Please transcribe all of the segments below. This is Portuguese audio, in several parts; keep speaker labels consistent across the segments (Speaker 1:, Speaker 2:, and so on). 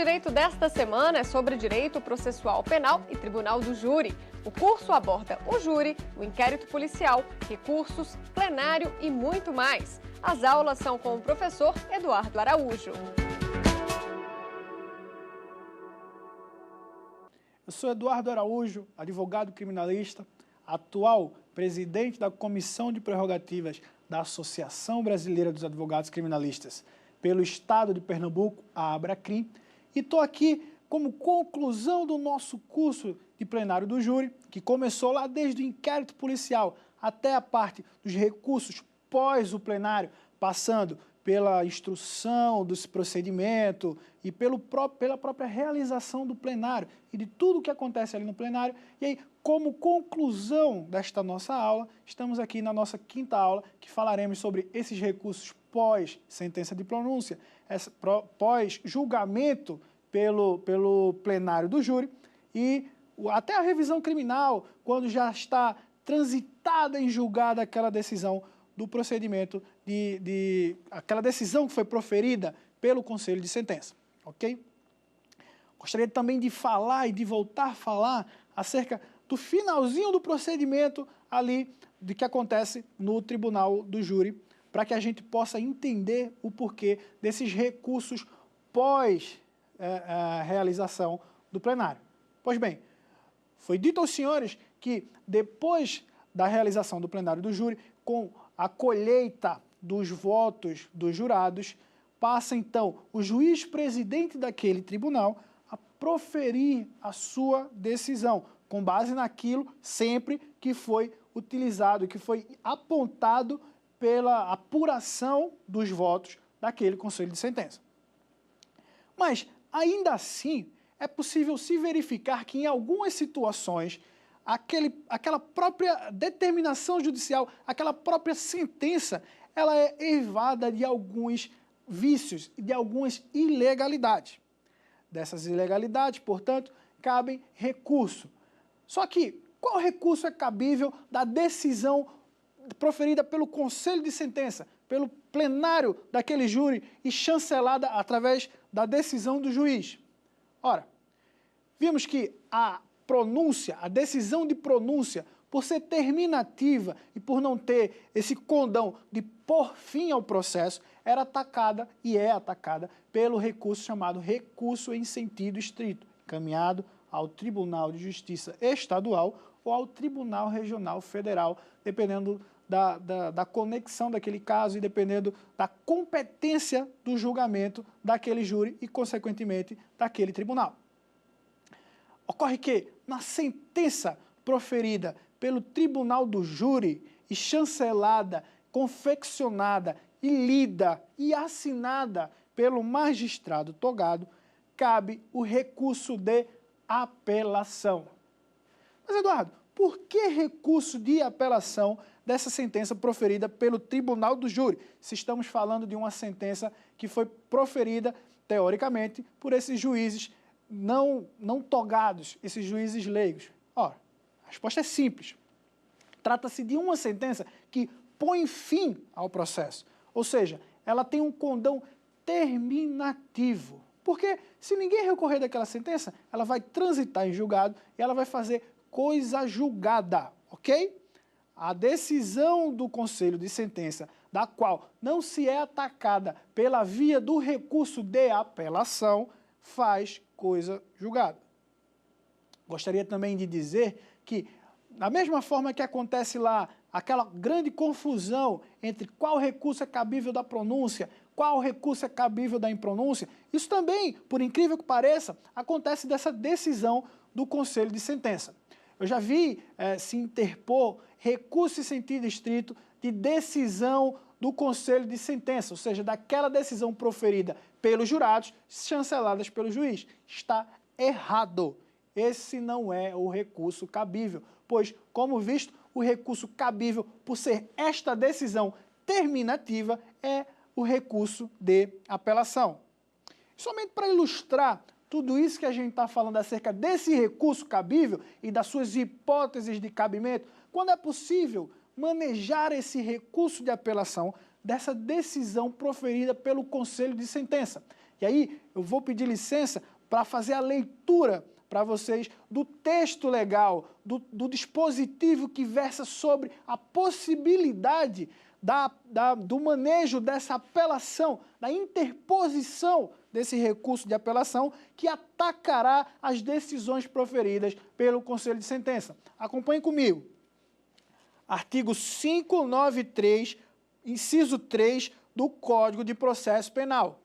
Speaker 1: Direito desta semana é sobre direito processual penal e tribunal do júri. O curso aborda o júri, o inquérito policial, recursos, plenário e muito mais. As aulas são com o professor Eduardo Araújo.
Speaker 2: Eu sou Eduardo Araújo, advogado criminalista, atual presidente da Comissão de Prerrogativas da Associação Brasileira dos Advogados Criminalistas pelo Estado de Pernambuco, a ABRACRIM, e estou aqui como conclusão do nosso curso de plenário do júri, que começou lá desde o inquérito policial até a parte dos recursos pós o plenário, passando pela instrução desse procedimento e pela própria realização do plenário e de tudo o que acontece ali no plenário. E aí, como conclusão desta nossa aula, estamos aqui na nossa quinta aula, que falaremos sobre esses recursos pós-sentença de pronúncia, pós-julgamento pelo plenário do júri e até a revisão criminal, quando já está transitada em julgada aquela decisão do procedimento, aquela decisão que foi proferida pelo Conselho de Sentença, ok? Gostaria também de falar e de voltar a falar acerca do finalzinho do procedimento ali, de que acontece no Tribunal do Júri, para que a gente possa entender o porquê desses recursos pós-realização do plenário. Pois bem, foi dito aos senhores que depois da realização do plenário do júri, com a colheita dos votos dos jurados, passa então o juiz presidente daquele tribunal a proferir a sua decisão, com base naquilo sempre que foi utilizado, que foi apontado pela apuração dos votos daquele Conselho de Sentença. Mas, ainda assim, é possível se verificar que em algumas situações aquela própria determinação judicial, aquela própria sentença, ela é eivada de alguns vícios e de algumas ilegalidades. Dessas ilegalidades, portanto, cabem recurso. Só que, qual recurso é cabível da decisão proferida pelo Conselho de Sentença, pelo plenário daquele júri e chancelada através da decisão do juiz? Ora, vimos que a decisão de pronúncia, por ser terminativa e por não ter esse condão de pôr fim ao processo, era atacada e é atacada pelo recurso chamado recurso em sentido estrito, encaminhado ao Tribunal de Justiça Estadual ou ao Tribunal Regional Federal, dependendo da conexão daquele caso e dependendo da competência do julgamento daquele júri e, consequentemente, daquele tribunal. Ocorre que, na sentença proferida pelo Tribunal do Júri e chancelada, confeccionada e lida e assinada pelo magistrado togado, cabe o recurso de apelação. Mas, Eduardo, por que recurso de apelação dessa sentença proferida pelo Tribunal do Júri, se estamos falando de uma sentença que foi proferida, teoricamente, por esses juízes não togados, esses juízes leigos? Ora, a resposta é simples. Trata-se de uma sentença que põe fim ao processo, ou seja, ela tem um condão terminativo. Porque se ninguém recorrer daquela sentença, ela vai transitar em julgado e ela vai fazer coisa julgada, ok? A decisão do Conselho de Sentença, da qual não se é atacada pela via do recurso de apelação, faz coisa julgada. Gostaria também de dizer que, da mesma forma que acontece lá aquela grande confusão entre qual recurso é cabível da pronúncia, qual recurso é cabível da impronúncia, isso também, por incrível que pareça, acontece dessa decisão do Conselho de Sentença. Eu já vi se interpor recurso em sentido estrito de decisão do Conselho de Sentença, ou seja, daquela decisão proferida pelos jurados, chanceladas pelo juiz. Está errado. Esse não é o recurso cabível, pois, como visto, o recurso cabível, por ser esta decisão terminativa, é o recurso de apelação. Somente para ilustrar tudo isso que a gente está falando acerca desse recurso cabível e das suas hipóteses de cabimento, quando é possível manejar esse recurso de apelação dessa decisão proferida pelo Conselho de Sentença. E aí eu vou pedir licença para fazer a leitura para vocês do texto legal, do dispositivo que versa sobre a possibilidade do manejo dessa apelação, da interposição desse recurso de apelação que atacará as decisões proferidas pelo Conselho de Sentença. Acompanhe comigo. Artigo 593, inciso 3 do Código de Processo Penal.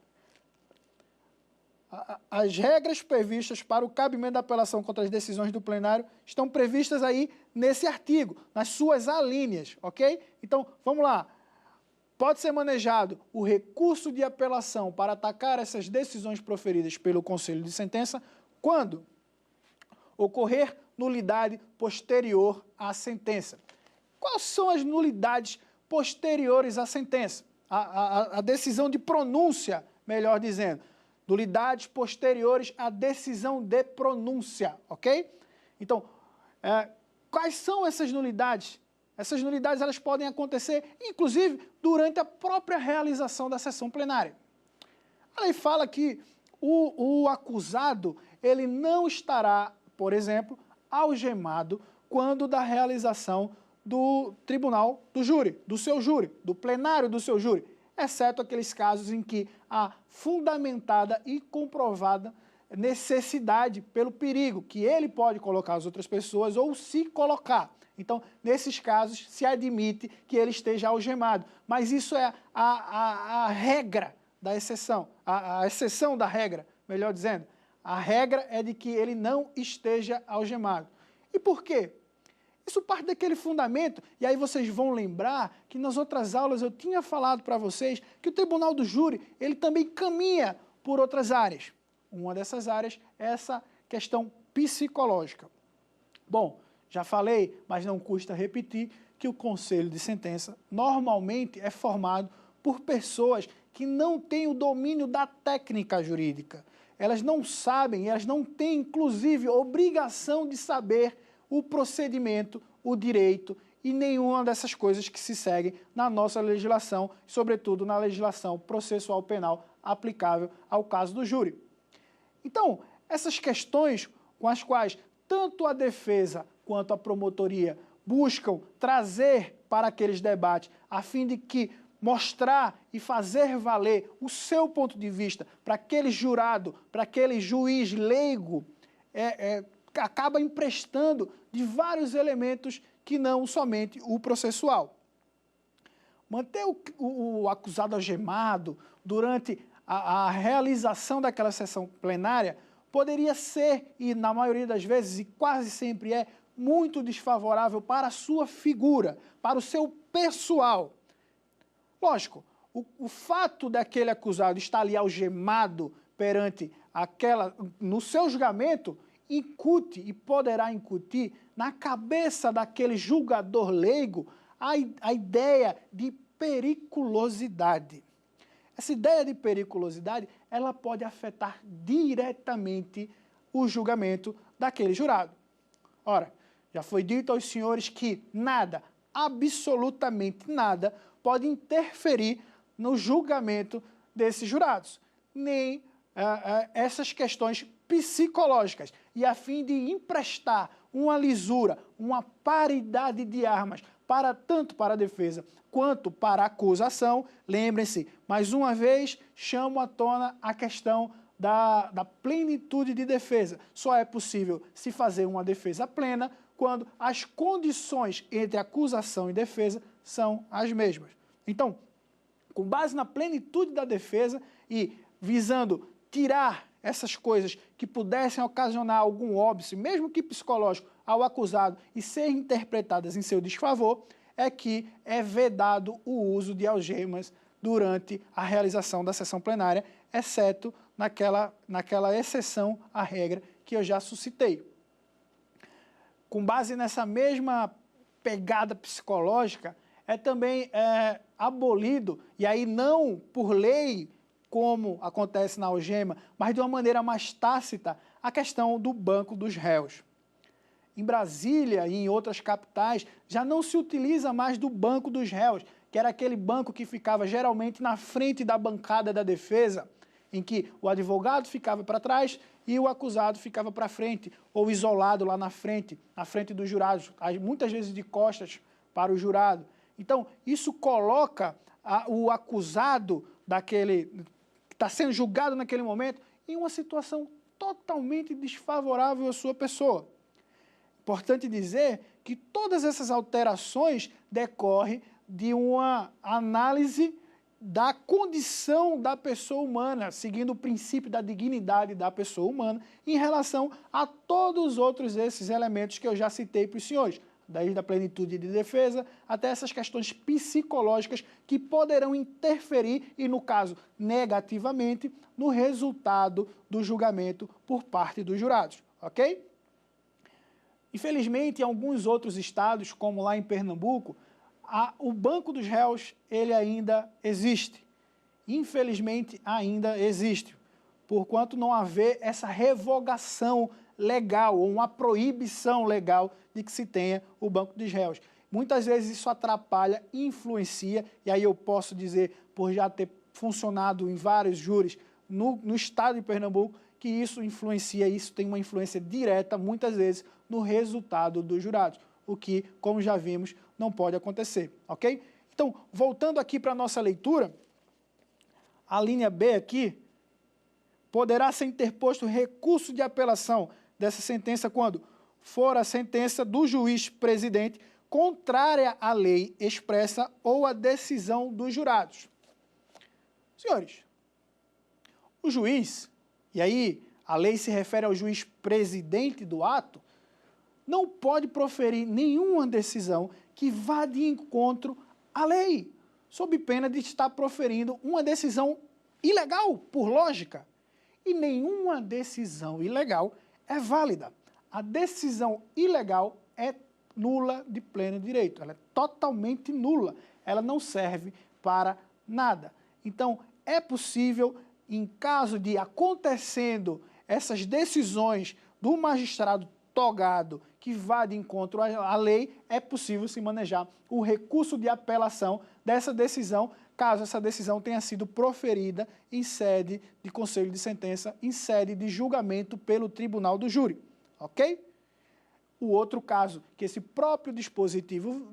Speaker 2: As regras previstas para o cabimento da apelação contra as decisões do plenário estão previstas aí nesse artigo, nas suas alíneas, ok? Então, vamos lá. Pode ser manejado o recurso de apelação para atacar essas decisões proferidas pelo Conselho de Sentença quando ocorrer nulidade posterior à sentença. Quais são as nulidades posteriores à sentença? A decisão de pronúncia, melhor dizendo. Nulidades posteriores à decisão de pronúncia, ok? Então, quais são essas nulidades? Essas nulidades elas podem acontecer, inclusive, durante a própria realização da sessão plenária. A lei fala que o acusado ele não estará, por exemplo, algemado quando da realização do tribunal do júri, do seu júri, do plenário do seu júri, exceto aqueles casos em que há fundamentada e comprovada necessidade pelo perigo que ele pode colocar as outras pessoas ou se colocar. Então, nesses casos, se admite que ele esteja algemado. Mas isso é a regra da exceção, a exceção da regra, melhor dizendo. A regra é de que ele não esteja algemado. E por quê? Isso parte daquele fundamento, e aí vocês vão lembrar que nas outras aulas eu tinha falado para vocês que o tribunal do júri, ele também caminha por outras áreas. Uma dessas áreas é essa questão psicológica. Bom, já falei, mas não custa repetir, que o Conselho de Sentença normalmente é formado por pessoas que não têm o domínio da técnica jurídica. Elas não sabem, elas não têm, inclusive, obrigação de saber o procedimento, o direito e nenhuma dessas coisas que se seguem na nossa legislação, sobretudo na legislação processual penal aplicável ao caso do júri. Então, essas questões com as quais tanto a defesa quanto a promotoria buscam trazer para aqueles debates, a fim de que mostrar e fazer valer o seu ponto de vista para aquele jurado, para aquele juiz leigo, acaba emprestando de vários elementos que não somente o processual. Manter o acusado algemado durante a realização daquela sessão plenária poderia ser, e na maioria das vezes, e quase sempre é, muito desfavorável para a sua figura, para o seu pessoal. Lógico, o fato daquele acusado estar ali algemado perante no seu julgamento, incute e poderá incutir na cabeça daquele julgador leigo a ideia de periculosidade. Essa ideia de periculosidade, ela pode afetar diretamente o julgamento daquele jurado. Ora, já foi dito aos senhores que nada, absolutamente nada, pode interferir no julgamento desses jurados, nem essas questões psicológicas, e a fim de emprestar uma lisura, uma paridade de armas, tanto para a defesa quanto para a acusação. Lembrem-se, mais uma vez, chamo à tona a questão da plenitude de defesa. Só é possível se fazer uma defesa plena quando as condições entre acusação e defesa são as mesmas. Então, com base na plenitude da defesa e visando tirar essas coisas que pudessem ocasionar algum óbice, mesmo que psicológico, ao acusado e serem interpretadas em seu desfavor, é que é vedado o uso de algemas durante a realização da sessão plenária, exceto naquela exceção à regra que eu já suscitei. Com base nessa mesma pegada psicológica, é também abolido, e aí não por lei, como acontece na algema, mas de uma maneira mais tácita, a questão do banco dos réus. Em Brasília e em outras capitais, já não se utiliza mais do banco dos réus, que era aquele banco que ficava geralmente na frente da bancada da defesa, em que o advogado ficava para trás e o acusado ficava para frente, ou isolado lá na frente dos jurados, muitas vezes de costas para o jurado. Então, isso coloca o acusado que está sendo julgado naquele momento em uma situação totalmente desfavorável à sua pessoa. Importante dizer que todas essas alterações decorrem de uma análise da condição da pessoa humana, seguindo o princípio da dignidade da pessoa humana, em relação a todos os outros esses elementos que eu já citei para os senhores, desde a plenitude de defesa até essas questões psicológicas que poderão interferir, e no caso negativamente, no resultado do julgamento por parte dos jurados, ok? Infelizmente, em alguns outros estados, como lá em Pernambuco, o banco dos réus, ele ainda existe. Infelizmente, ainda existe, porquanto não haver essa revogação legal, ou uma proibição legal de que se tenha o banco dos réus. Muitas vezes isso atrapalha, influencia, e aí eu posso dizer, por já ter funcionado em vários júris no estado de Pernambuco, que isso influencia, isso tem uma influência direta, muitas vezes, no resultado dos jurados, o que, como já vimos, não pode acontecer, ok? Então, voltando aqui para a nossa leitura, a linha B aqui, poderá ser interposto recurso de apelação dessa sentença quando for a sentença do juiz presidente contrária à lei expressa ou à decisão dos jurados. Senhores, o juiz, e aí a lei se refere ao juiz presidente do ato, não pode proferir nenhuma decisão que vá de encontro à lei, sob pena de estar proferindo uma decisão ilegal, por lógica. E nenhuma decisão ilegal é válida. A decisão ilegal é nula de pleno direito, ela é totalmente nula, ela não serve para nada. Então, é possível, em caso de acontecendo essas decisões do magistrado togado que vá de encontro à lei, é possível se manejar o recurso de apelação dessa decisão, caso essa decisão tenha sido proferida em sede de conselho de sentença, em sede de julgamento pelo tribunal do júri, ok? O outro caso que esse próprio dispositivo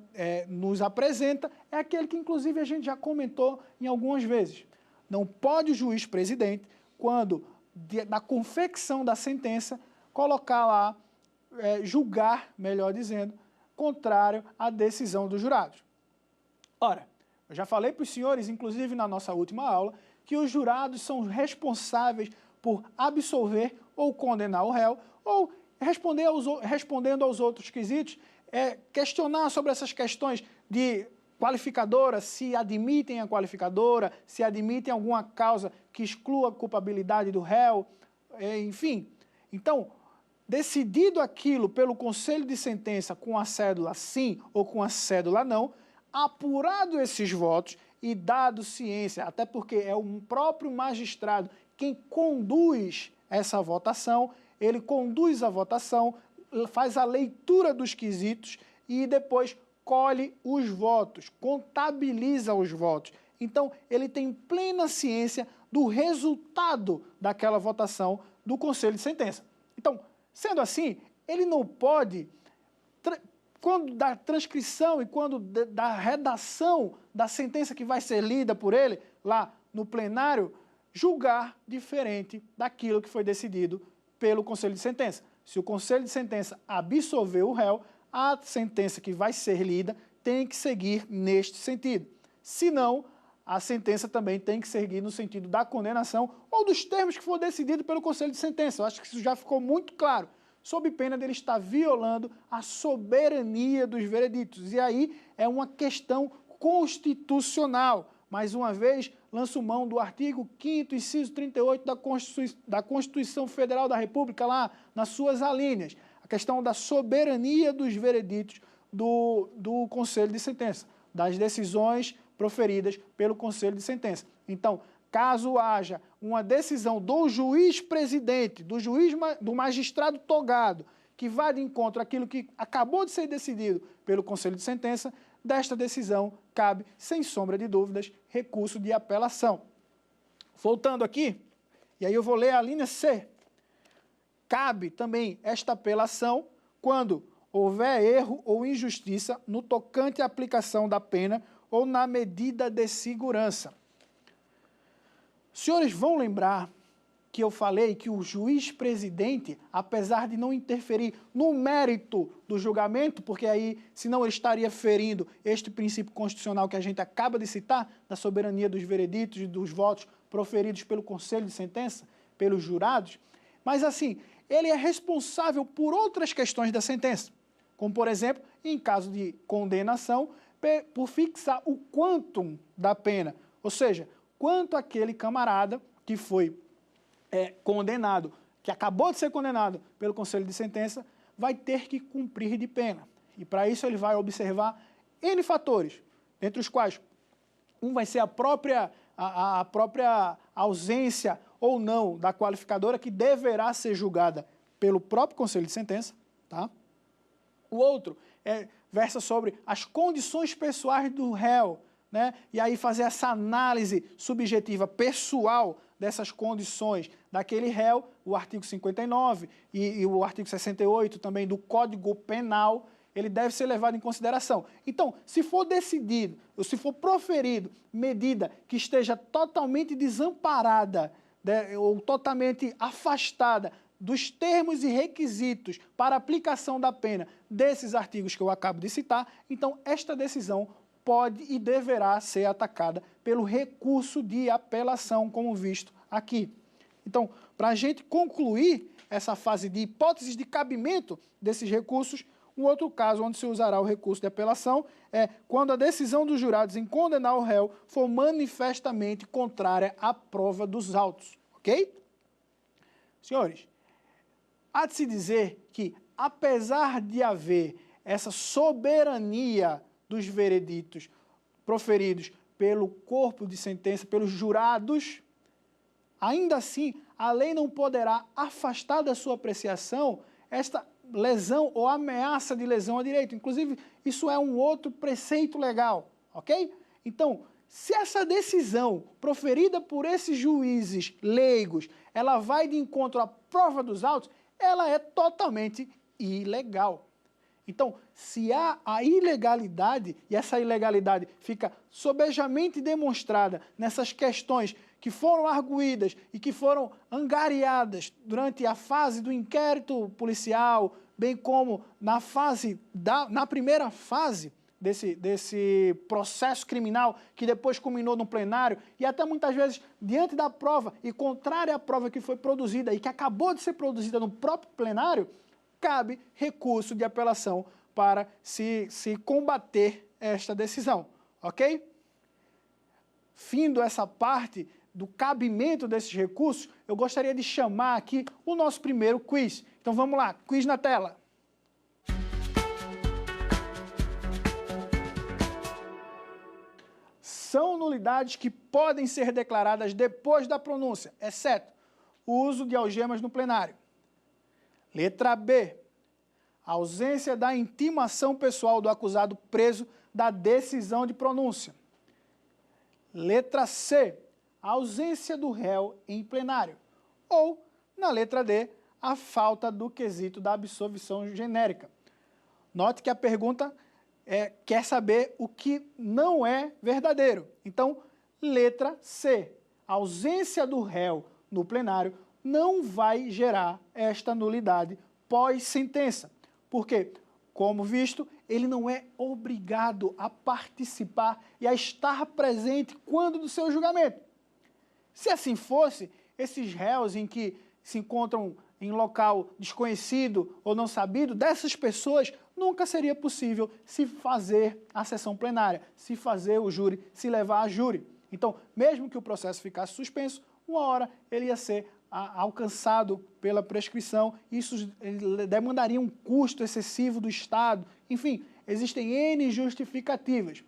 Speaker 2: nos apresenta é aquele que, inclusive, a gente já comentou em algumas vezes. Não pode o juiz presidente, quando da confecção da sentença, colocar lá, julgar, melhor dizendo, contrário à decisão dos jurados. Ora, eu já falei para os senhores, inclusive na nossa última aula, que os jurados são responsáveis por absolver ou condenar o réu, ou respondendo aos outros quesitos, questionar sobre essas questões de qualificadora, se admitem a qualificadora, se admitem alguma causa que exclua a culpabilidade do réu, enfim. Então, decidido aquilo pelo conselho de sentença com a cédula sim ou com a cédula não, apurado esses votos e dado ciência, até porque é o próprio magistrado quem conduz essa votação, ele conduz a votação, faz a leitura dos quesitos e depois colhe os votos, contabiliza os votos. Então, ele tem plena ciência do resultado daquela votação do conselho de sentença. Então, sendo assim, ele não pode, quando da transcrição e quando da redação da sentença que vai ser lida por ele, lá no plenário, julgar diferente daquilo que foi decidido pelo conselho de sentença. Se o conselho de sentença absolver o réu, a sentença que vai ser lida tem que seguir neste sentido. Se não, a sentença também tem que seguir no sentido da condenação ou dos termos que for decidido pelo conselho de sentença. Eu acho que isso já ficou muito claro, sob pena dele estar violando a soberania dos vereditos. E aí é uma questão constitucional. Mais uma vez, lanço mão do artigo 5º, inciso 38 da Constituição Federal da República, lá nas suas alíneas. A questão da soberania dos vereditos do Conselho de Sentença, das decisões proferidas pelo Conselho de Sentença. Então, caso haja uma decisão do juiz presidente, do magistrado togado, que vá de encontro àquilo que acabou de ser decidido pelo Conselho de Sentença, desta decisão cabe, sem sombra de dúvidas, recurso de apelação. Voltando aqui, E aí eu vou ler a linha C. Cabe também esta apelação quando houver erro ou injustiça no tocante à aplicação da pena ou na medida de segurança. Os senhores vão lembrar que eu falei que o juiz-presidente, apesar de não interferir no mérito do julgamento, porque aí, senão ele estaria ferindo este princípio constitucional que a gente acaba de citar, da soberania dos vereditos e dos votos proferidos pelo Conselho de Sentença, pelos jurados, mas assim, ele é responsável por outras questões da sentença, como, por exemplo, em caso de condenação, por fixar o quantum da pena, ou seja, quanto aquele camarada que foi condenado, que acabou de ser condenado pelo Conselho de Sentença, vai ter que cumprir de pena. E para isso ele vai observar N fatores, entre os quais um vai ser a própria ausência ou não da qualificadora, que deverá ser julgada pelo próprio Conselho de Sentença, tá? O outro versa sobre as condições pessoais do réu, né? E aí fazer essa análise subjetiva pessoal dessas condições daquele réu, o artigo 59 e o artigo 68 também do Código Penal, ele deve ser levado em consideração. Então, se for decidido, ou se for proferido medida que esteja totalmente desamparada, né, ou totalmente afastada dos termos e requisitos para aplicação da pena desses artigos que eu acabo de citar, então esta decisão pode e deverá ser atacada pelo recurso de apelação, como visto aqui. Então, para a gente concluir essa fase de hipóteses de cabimento desses recursos, um outro caso onde se usará o recurso de apelação é quando a decisão dos jurados em condenar o réu for manifestamente contrária à prova dos autos, ok? Senhores, há de se dizer que, apesar de haver essa soberania dos vereditos proferidos pelo corpo de sentença, pelos jurados, ainda assim, a lei não poderá afastar da sua apreciação esta lesão ou ameaça de lesão a direito. Inclusive, isso é um outro preceito legal, ok? Então, se essa decisão proferida por esses juízes leigos, ela vai de encontro à prova dos autos, ela é totalmente ilegal. Então, se há a ilegalidade, e essa ilegalidade fica sobejamente demonstrada nessas questões que foram arguídas e que foram angariadas durante a fase do inquérito policial, bem como na primeira fase desse processo criminal, que depois culminou no plenário, e até muitas vezes diante da prova e contrária à prova que foi produzida e que acabou de ser produzida no próprio plenário, cabe recurso de apelação para se combater esta decisão, ok? Findo essa parte do cabimento desses recursos, eu gostaria de chamar aqui o nosso primeiro quiz. Então vamos lá, quiz na tela. São nulidades que podem ser declaradas depois da pronúncia, exceto o uso de algemas no plenário. Letra B. A ausência da intimação pessoal do acusado preso da decisão de pronúncia. Letra C. A ausência do réu em plenário. Ou, na letra D, a falta do quesito da absolvição genérica. Note que a pergunta quer saber o que não é verdadeiro. Então, letra C. A ausência do réu no plenário não vai gerar esta nulidade pós-sentença. Porque, como visto, ele não é obrigado a participar e a estar presente quando do seu julgamento. Se assim fosse, esses réus em que se encontram em local desconhecido ou não sabido, dessas pessoas nunca seria possível se fazer a sessão plenária, se fazer o júri, se levar a júri. Então, mesmo que o processo ficasse suspenso, uma hora ele ia ser alcançado pela prescrição, isso demandaria um custo excessivo do Estado, enfim, existem N justificativas.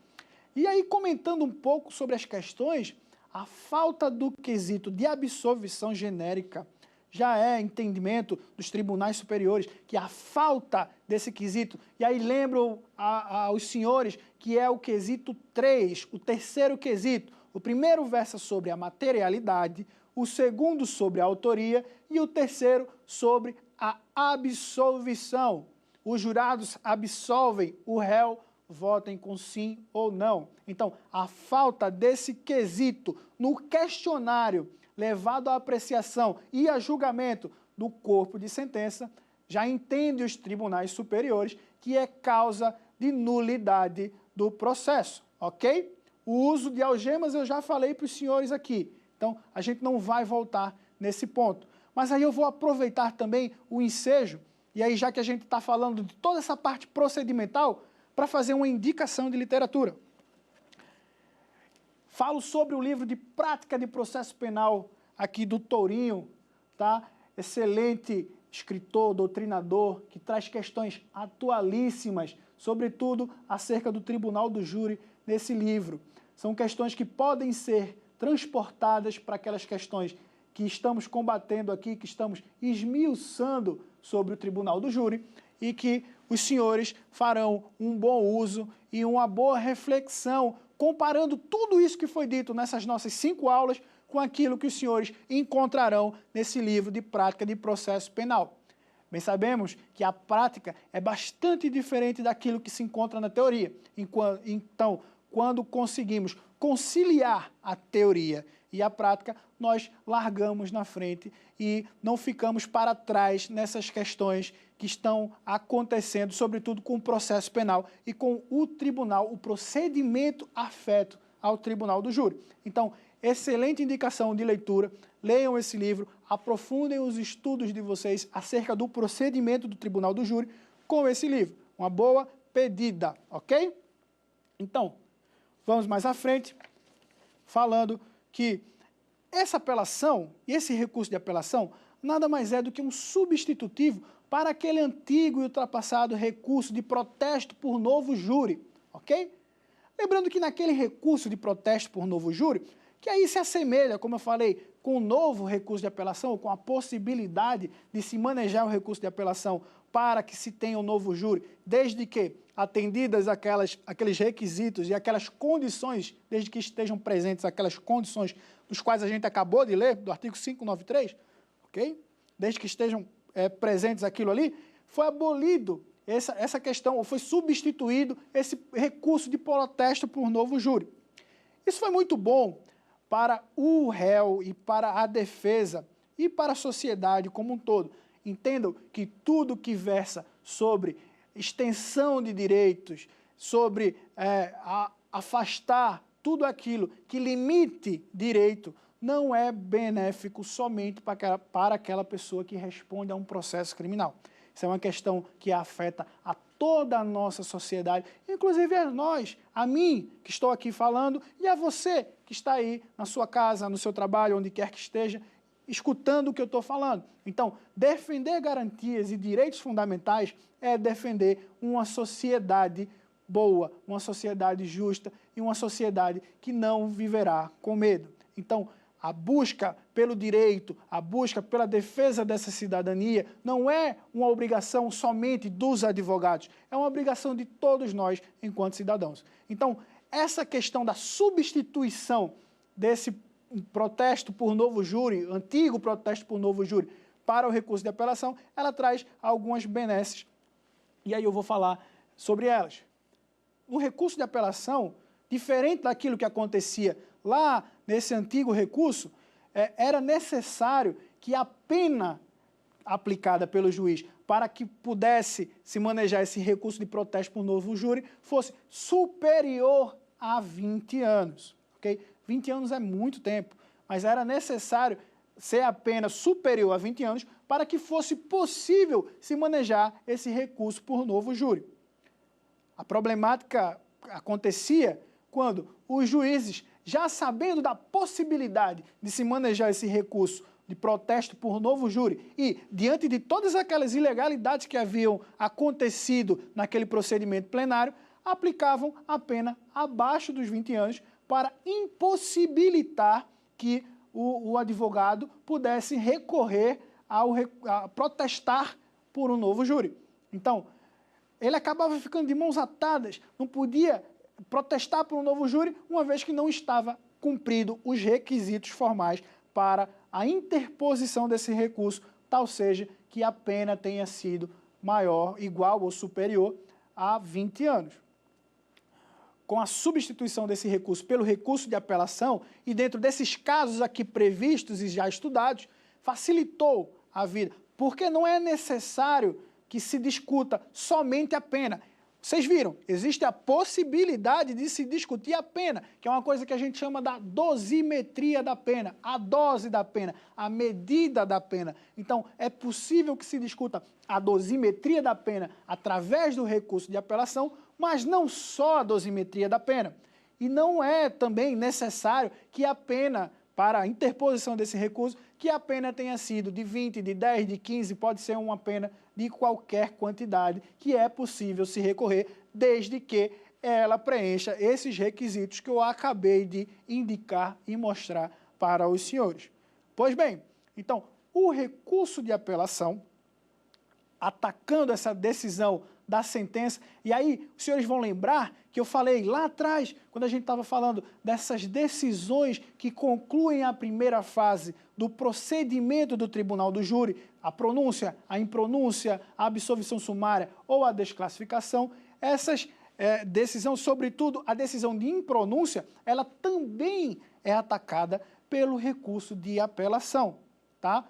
Speaker 2: E aí, comentando um pouco sobre as questões, a falta do quesito de absolvição genérica já é entendimento dos tribunais superiores que a falta desse quesito, e aí lembro aos senhores que é o quesito 3, o terceiro quesito. O primeiro versa sobre a materialidade, o segundo sobre a autoria e o terceiro sobre a absolvição. Os jurados absolvem, o réu votem com sim ou não. Então, a falta desse quesito no questionário levado à apreciação e a julgamento do corpo de sentença já entende os tribunais superiores que é causa de nulidade do processo, ok? O uso de algemas eu já falei para os senhores aqui, então a gente não vai voltar nesse ponto. Mas aí eu vou aproveitar também o ensejo, e aí já que a gente está falando de toda essa parte procedimental, para fazer uma indicação de literatura. Falo sobre o livro de prática de processo penal aqui do Tourinho, tá? Excelente escritor, doutrinador, que traz questões atualíssimas, sobretudo acerca do Tribunal do Júri nesse livro. São questões que podem ser transportadas para aquelas questões que estamos combatendo aqui, que estamos esmiuçando sobre o Tribunal do Júri e que os senhores farão um bom uso e uma boa reflexão, comparando tudo isso que foi dito nessas nossas 5 aulas com aquilo que os senhores encontrarão nesse livro de prática de processo penal. Bem sabemos que a prática é bastante diferente daquilo que se encontra na teoria. Então, quando conseguimos conciliar a teoria e a prática, nós largamos na frente e não ficamos para trás nessas questões que estão acontecendo, sobretudo com o processo penal e com o tribunal, o procedimento afeto ao Tribunal do Júri. Então, excelente indicação de leitura, leiam esse livro, aprofundem os estudos de vocês acerca do procedimento do Tribunal do Júri com esse livro. Uma boa pedida, ok? Então, vamos mais à frente, falando que essa apelação e esse recurso de apelação nada mais é do que um substitutivo para aquele antigo e ultrapassado recurso de protesto por novo júri, ok? Lembrando que naquele recurso de protesto por novo júri, que aí se assemelha, como eu falei, com o novo recurso de apelação, ou com a possibilidade de se manejar o recurso de apelação para que se tenha um novo júri, desde que atendidas aqueles requisitos e aquelas condições, desde que estejam presentes aquelas condições dos quais a gente acabou de ler, do artigo 593, ok? Desde que estejam presentes aquilo ali, foi abolido essa questão, ou foi substituído esse recurso de protesto por novo júri. Isso foi muito bom para o réu e para a defesa e para a sociedade como um todo. Entendam que tudo que versa sobre extensão de direitos, sobre afastar tudo aquilo que limite direito, não é benéfico somente para aquela pessoa que responde a um processo criminal. Isso é uma questão que afeta a toda a nossa sociedade, inclusive a nós, a mim, que estou aqui falando, e a você, que está aí na sua casa, no seu trabalho, onde quer que esteja, escutando o que eu estou falando. Então, defender garantias e direitos fundamentais é defender uma sociedade boa, uma sociedade justa e uma sociedade que não viverá com medo. Então, a busca pelo direito, a busca pela defesa dessa cidadania não é uma obrigação somente dos advogados, é uma obrigação de todos nós enquanto cidadãos. Então, essa questão da substituição desse protesto por novo júri, antigo protesto por novo júri, para o recurso de apelação, ela traz algumas benesses. E aí eu vou falar sobre elas. No recurso de apelação, diferente daquilo que acontecia lá nesse antigo recurso, era necessário que a pena aplicada pelo juiz para que pudesse se manejar esse recurso de protesto por novo júri fosse superior a 20 anos. Okay? 20 anos é muito tempo, mas era necessário ser a pena superior a 20 anos para que fosse possível se manejar esse recurso por novo júri. A problemática acontecia quando os juízes, já sabendo da possibilidade de se manejar esse recurso de protesto por novo júri e, diante de todas aquelas ilegalidades que haviam acontecido naquele procedimento plenário, aplicavam a pena abaixo dos 20 anos para impossibilitar que o advogado pudesse recorrer a protestar por um novo júri. Então, ele acabava ficando de mãos atadas, não podia protestar por um novo júri, uma vez que não estava cumprido os requisitos formais para a interposição desse recurso, tal seja que a pena tenha sido maior, igual ou superior a 20 anos. Com a substituição desse recurso pelo recurso de apelação, e dentro desses casos aqui previstos e já estudados, facilitou a vida, porque não é necessário que se discuta somente a pena. Vocês viram, existe a possibilidade de se discutir a pena, que é uma coisa que a gente chama da dosimetria da pena, a dose da pena, a medida da pena. Então, é possível que se discuta a dosimetria da pena através do recurso de apelação, mas não só a dosimetria da pena. E não é também necessário que a pena, para a interposição desse recurso, que a pena tenha sido de 20, de 10, de 15, pode ser uma pena de qualquer quantidade, que é possível se recorrer, desde que ela preencha esses requisitos que eu acabei de indicar e mostrar para os senhores. Pois bem, então, o recurso de apelação, atacando essa decisão da sentença, e aí os senhores vão lembrar que eu falei lá atrás, quando a gente estava falando dessas decisões que concluem a primeira fase do procedimento do tribunal do júri, a pronúncia, a impronúncia, a absolvição sumária ou a desclassificação, essas decisões, sobretudo a decisão de impronúncia, ela também é atacada pelo recurso de apelação, tá?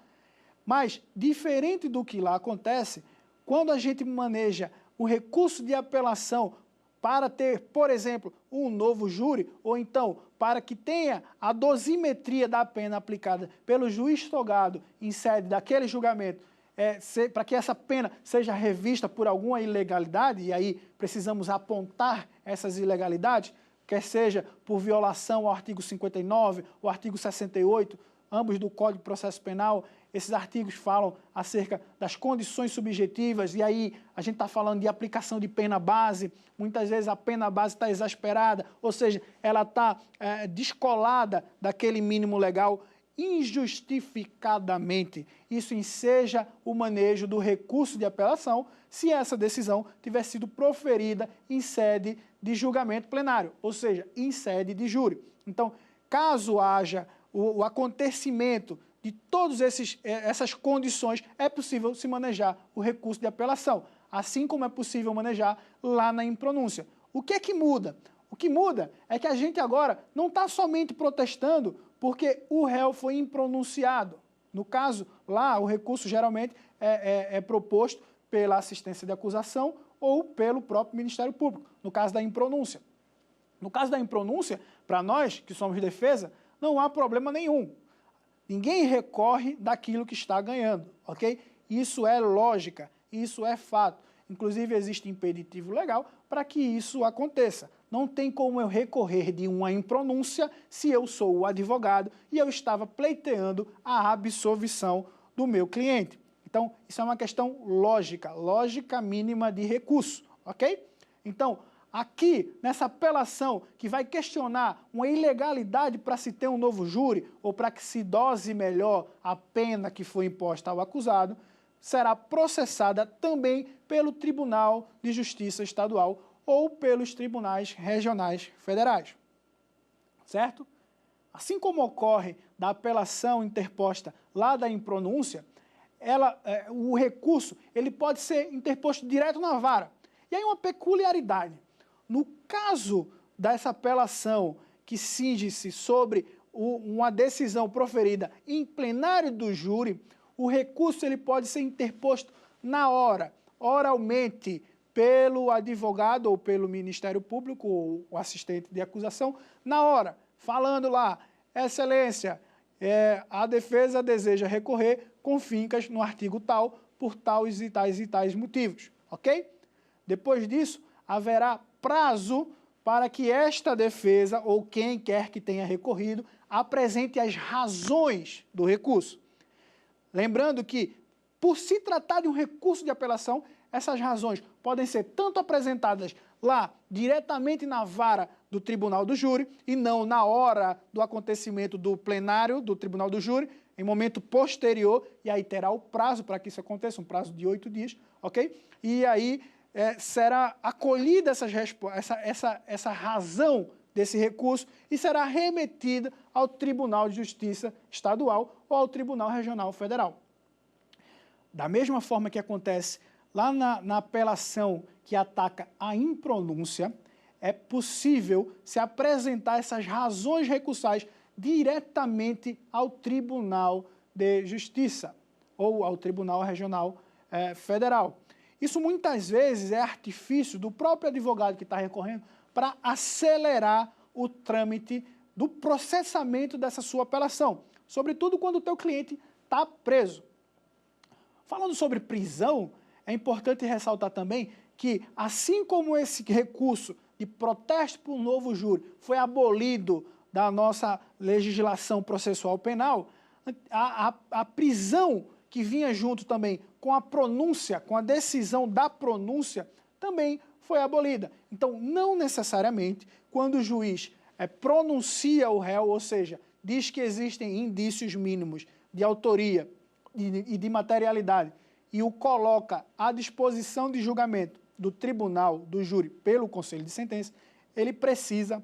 Speaker 2: Mas, diferente do que lá acontece, quando a gente maneja o recurso de apelação para ter, por exemplo, um novo júri, ou então para que tenha a dosimetria da pena aplicada pelo juiz togado em sede daquele julgamento, para que essa pena seja revista por alguma ilegalidade, e aí precisamos apontar essas ilegalidades, quer seja por violação ao artigo 59, o artigo 68, ambos do Código de Processo Penal. Esses artigos falam acerca das condições subjetivas, e aí a gente está falando de aplicação de pena base. Muitas vezes a pena base está exasperada, ou seja, ela está descolada daquele mínimo legal injustificadamente. Isso enseja o manejo do recurso de apelação se essa decisão tiver sido proferida em sede de julgamento plenário, ou seja, em sede de júri. Então, caso haja o acontecimento de todas essas condições, é possível se manejar o recurso de apelação, assim como é possível manejar lá na impronúncia. O que é que muda? O que muda é que a gente agora não está somente protestando porque o réu foi impronunciado. No caso, lá o recurso geralmente é proposto pela assistência de acusação ou pelo próprio Ministério Público, no caso da impronúncia. No caso da impronúncia, para nós, que somos de defesa, não há problema nenhum. Ninguém recorre daquilo que está ganhando, ok? Isso é lógica, isso é fato. Inclusive, existe impeditivo legal para que isso aconteça. Não tem como eu recorrer de uma impronúncia se eu sou o advogado e eu estava pleiteando a absolvição do meu cliente. Então, isso é uma questão lógica, lógica mínima de recurso, ok? Então, aqui, nessa apelação que vai questionar uma ilegalidade para se ter um novo júri ou para que se dose melhor a pena que foi imposta ao acusado, será processada também pelo Tribunal de Justiça Estadual ou pelos tribunais regionais federais, certo? Assim como ocorre da apelação interposta lá da impronúncia, o recurso ele pode ser interposto direto na vara. E aí uma peculiaridade. No caso dessa apelação que cinge-se sobre uma decisão proferida em plenário do júri, o recurso ele pode ser interposto na hora, oralmente, pelo advogado ou pelo Ministério Público ou o assistente de acusação, na hora, falando lá, excelência, a defesa deseja recorrer com fincas no artigo tal, por tais e tais motivos, ok? Depois disso, haverá prazo para que esta defesa, ou quem quer que tenha recorrido, apresente as razões do recurso. Lembrando que, por se tratar de um recurso de apelação, essas razões podem ser tanto apresentadas lá, diretamente na vara do tribunal do júri, e não na hora do acontecimento do plenário do tribunal do júri, em momento posterior, e aí terá o prazo para que isso aconteça, um prazo de 8 dias, ok? E aí será acolhida essa razão desse recurso e será remetida ao Tribunal de Justiça Estadual ou ao Tribunal Regional Federal. Da mesma forma que acontece lá na apelação que ataca a impronúncia, é possível se apresentar essas razões recursais diretamente ao Tribunal de Justiça ou ao Tribunal Regional Federal. Isso muitas vezes é artifício do próprio advogado que está recorrendo para acelerar o trâmite do processamento dessa sua apelação, sobretudo quando o teu cliente está preso. Falando sobre prisão, é importante ressaltar também que, assim como esse recurso de protesto por novo júri foi abolido da nossa legislação processual penal, a prisão que vinha junto também com a pronúncia, com a decisão da pronúncia, também foi abolida. Então, não necessariamente, quando o juiz pronuncia o réu, ou seja, diz que existem indícios mínimos de autoria e de materialidade, e o coloca à disposição de julgamento do tribunal, do júri, pelo conselho de sentença, ele precisa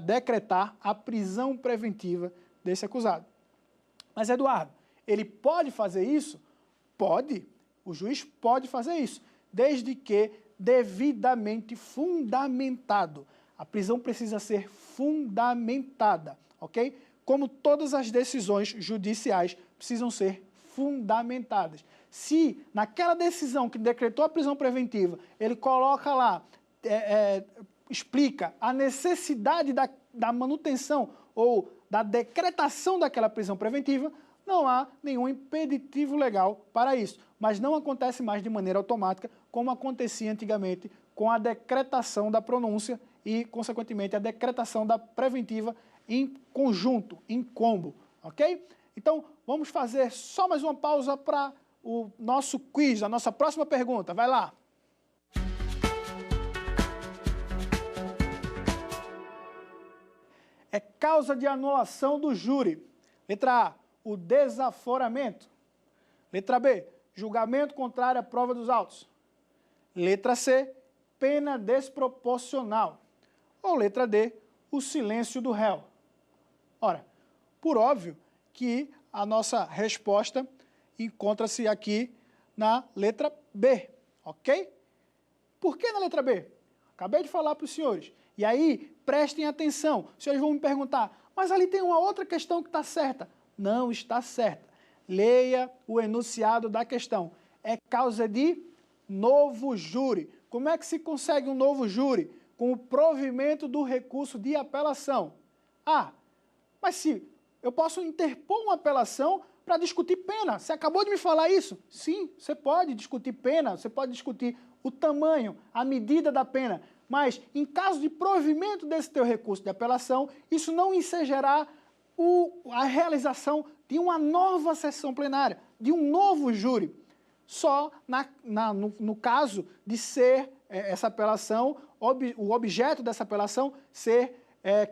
Speaker 2: decretar a prisão preventiva desse acusado. Mas, Eduardo, ele pode fazer isso? Pode. O juiz pode fazer isso, desde que devidamente fundamentado. A prisão precisa ser fundamentada, ok? Como todas as decisões judiciais precisam ser fundamentadas. Se naquela decisão que decretou a prisão preventiva, ele coloca lá, explica a necessidade da manutenção ou da decretação daquela prisão preventiva, não há nenhum impeditivo legal para isso. Mas não acontece mais de maneira automática, como acontecia antigamente com a decretação da pronúncia e, consequentemente, a decretação da preventiva em conjunto, em combo, ok? Então, vamos fazer só mais uma pausa para o nosso quiz, a nossa próxima pergunta. Vai lá! É causa de anulação do júri. Letra A, o desaforamento. Letra B, julgamento contrário à prova dos autos. Letra C, pena desproporcional. Ou letra D, o silêncio do réu. Ora, por óbvio que a nossa resposta encontra-se aqui na letra B, ok? Por que na letra B? Acabei de falar para os senhores. E aí, prestem atenção. Os senhores vão me perguntar, mas ali tem uma outra questão que está certa. Não está certa. Leia o enunciado da questão. É causa de novo júri. Como é que se consegue um novo júri? Com o provimento do recurso de apelação. Ah, mas se eu posso interpor uma apelação para discutir pena. Você acabou de me falar isso? Sim, você pode discutir pena, você pode discutir o tamanho, a medida da pena. Mas, em caso de provimento desse teu recurso de apelação, isso não ensejará a realização de uma nova sessão plenária, de um novo júri. Só no caso de ser essa apelação, o objeto dessa apelação ser